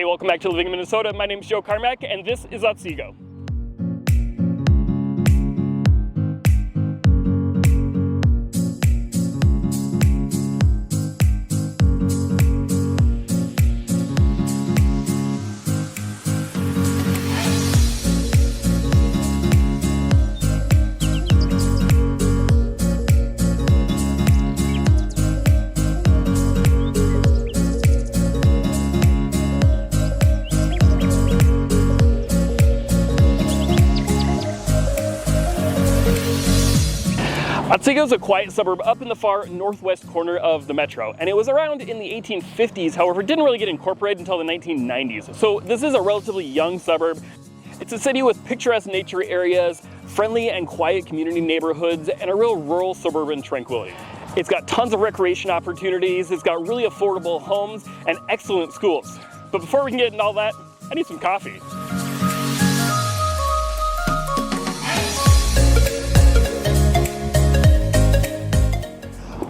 welcome back to Living in Minnesota. My name is Joe Carmack, and this is Otsego. Otsego is a quiet suburb up in the far northwest corner of the metro, and it was around in the 1850s. However, it didn't really get incorporated until the 1990s. So this is a relatively young suburb. It's a city with picturesque nature areas, friendly and quiet community neighborhoods, and a real rural suburban tranquility. It's got tons of recreation opportunities, it's got really affordable homes, and excellent schools. But before we can get into all that, I need some coffee.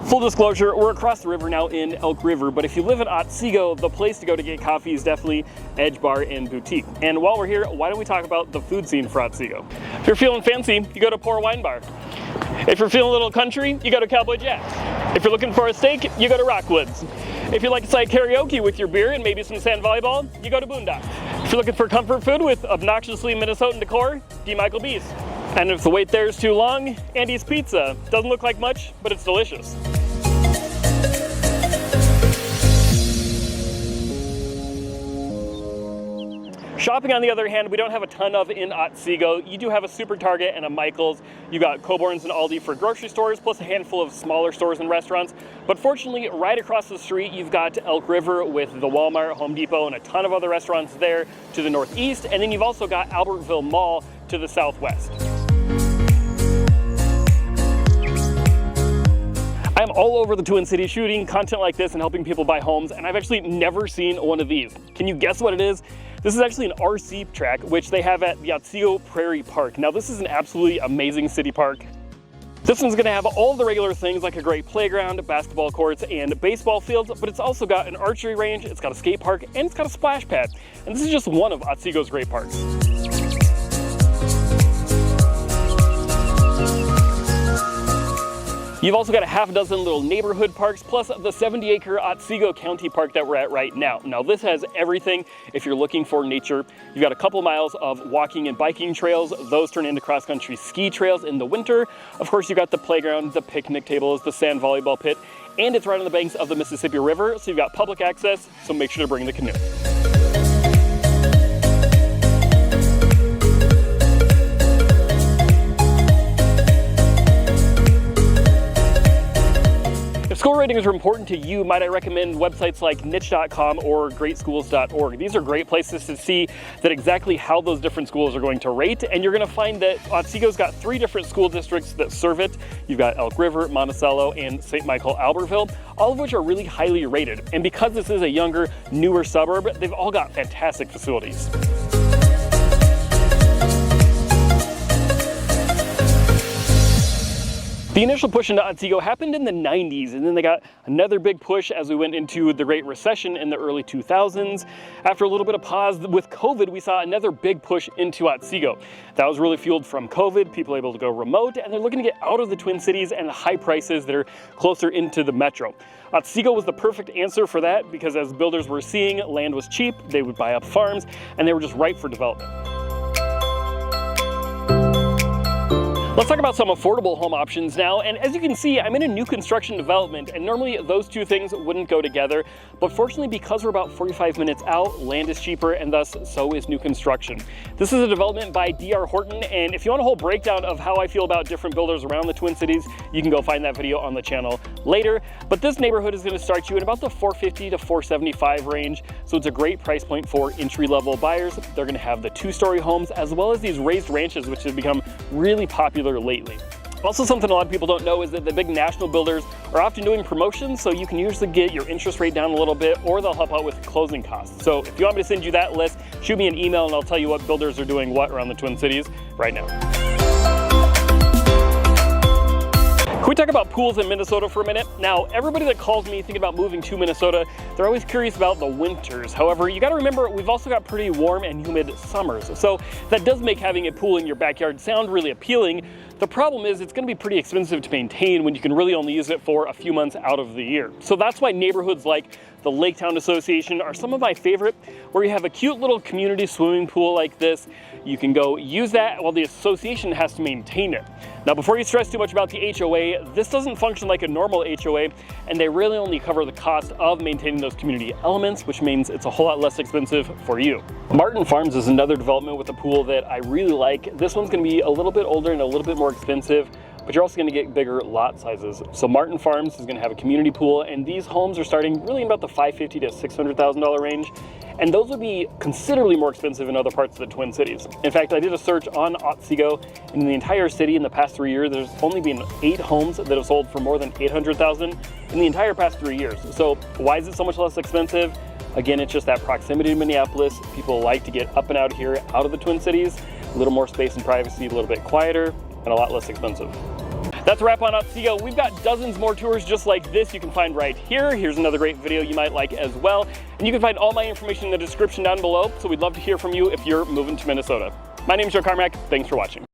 Full disclosure, we're across the river now in Elk River, but if you live in Otsego, the place to go to get coffee is definitely Edge Bar and Boutique. And while we're here, why don't we talk about the food scene for Otsego? If you're feeling fancy, you go to Pour Wine Bar. If you're feeling a little country, you go to Cowboy Jack's. If you're looking for a steak, you go to Rockwoods. If you like to play karaoke with your beer and maybe some sand volleyball, you go to Boondock. If you're looking for comfort food with obnoxiously Minnesotan decor, D. Michael B's. And if the wait there is too long, Andy's Pizza. Doesn't look like much, but it's delicious. Shopping, on the other hand, we don't have a ton of in Otsego. You do have a Super Target and a Michael's. You got Coborn's and Aldi for grocery stores, plus a handful of smaller stores and restaurants. But fortunately, right across the street, you've got Elk River with the Walmart, Home Depot, and a ton of other restaurants there to the northeast. And then you've also got Albertville Mall to the southwest. I'm all over the Twin Cities shooting content like this and helping people buy homes, and I've actually never seen one of these. Can you guess what it is? This is actually an RC track, which they have at the Otsego Prairie Park. Now, this is an absolutely amazing city park. This one's gonna have all of the regular things like a great playground, basketball courts, and baseball fields, but it's also got an archery range, it's got a skate park, and it's got a splash pad. And this is just one of Otsego's great parks. You've also got a half dozen little neighborhood parks, plus the 70-acre Otsego County Park that we're at right now. Now, this has everything if you're looking for nature. You've got a couple miles of walking and biking trails. Those turn into cross-country ski trails in the winter. Of course, you've got the playground, the picnic tables, the sand volleyball pit, and it's right on the banks of the Mississippi River, so you've got public access, so make sure to bring the canoe. If school ratings are important to you, might I recommend websites like niche.com or greatschools.org. These are great places to see that exactly how those different schools are going to rate, and you're going to find that Otsego's got 3 different school districts that serve it. You've got Elk River, Monticello, and St. Michael Albertville, all of which are really highly rated. And because this is a younger, newer suburb, they've all got fantastic facilities. The initial push into Otsego happened in the 90s, and then they got another big push as we went into the Great Recession in the early 2000s. After a little bit of pause with COVID, we saw another big push into Otsego. That was really fueled from COVID, people able to go remote, and they're looking to get out of the Twin Cities and the high prices that are closer into the metro. Otsego was the perfect answer for that because as builders were seeing, land was cheap, they would buy up farms, and they were just ripe for development. Let's talk about some affordable home options now, and as you can see, I'm in a new construction development, and normally those two things wouldn't go together, but fortunately because we're about 45 minutes out, land is cheaper, and thus so is new construction. This is a development by D.R. Horton, and if you want a whole breakdown of how I feel about different builders around the Twin Cities, you can go find that video on the channel later, but this neighborhood is going to start you in about the $450 to $475 range, so it's a great price point for entry-level buyers. They're going to have the 2-story homes as well as these raised ranches, which have become really popular lately. Also, something a lot of people don't know is that the big national builders are often doing promotions, so you can usually get your interest rate down a little bit, or they'll help out with closing costs. So if you want me to send you that list, shoot me an email and I'll tell you what builders are doing what around the Twin Cities right now. Can we talk about pools in Minnesota for a minute? Now, everybody that calls me thinking about moving to Minnesota, they're always curious about the winters. However, you gotta remember, we've also got pretty warm and humid summers. So that does make having a pool in your backyard sound really appealing. The problem is it's gonna be pretty expensive to maintain when you can really only use it for a few months out of the year. So that's why neighborhoods like the Lake Town Association are some of my favorite, where you have a cute little community swimming pool like this. You can go use that while the association has to maintain it. Now, before you stress too much about the HOA, this doesn't function like a normal HOA, and they really only cover the cost of maintaining those community elements, which means it's a whole lot less expensive for you. Martin Farms is another development with a pool that I really like. This one's gonna be a little bit older and a little bit more expensive, but you're also gonna get bigger lot sizes. So Martin Farms is gonna have a community pool, and these homes are starting really in about the $550,000 to $600,000 range. And those would be considerably more expensive in other parts of the Twin Cities. In fact, I did a search on Otsego, and in the entire city in the past 3 years, there's only been 8 homes that have sold for more than $800,000 in the entire past 3 years. So why is it so much less expensive? Again, it's just that proximity to Minneapolis. People like to get up and out of here, out of the Twin Cities, a little more space and privacy, a little bit quieter, and a lot less expensive. That's a wrap on Otsego. We've got dozens more tours just like this you can find right here. Here's another great video you might like as well. And you can find all my information in the description down below, so we'd love to hear from you if you're moving to Minnesota. My name is Joe Carmack. Thanks for watching.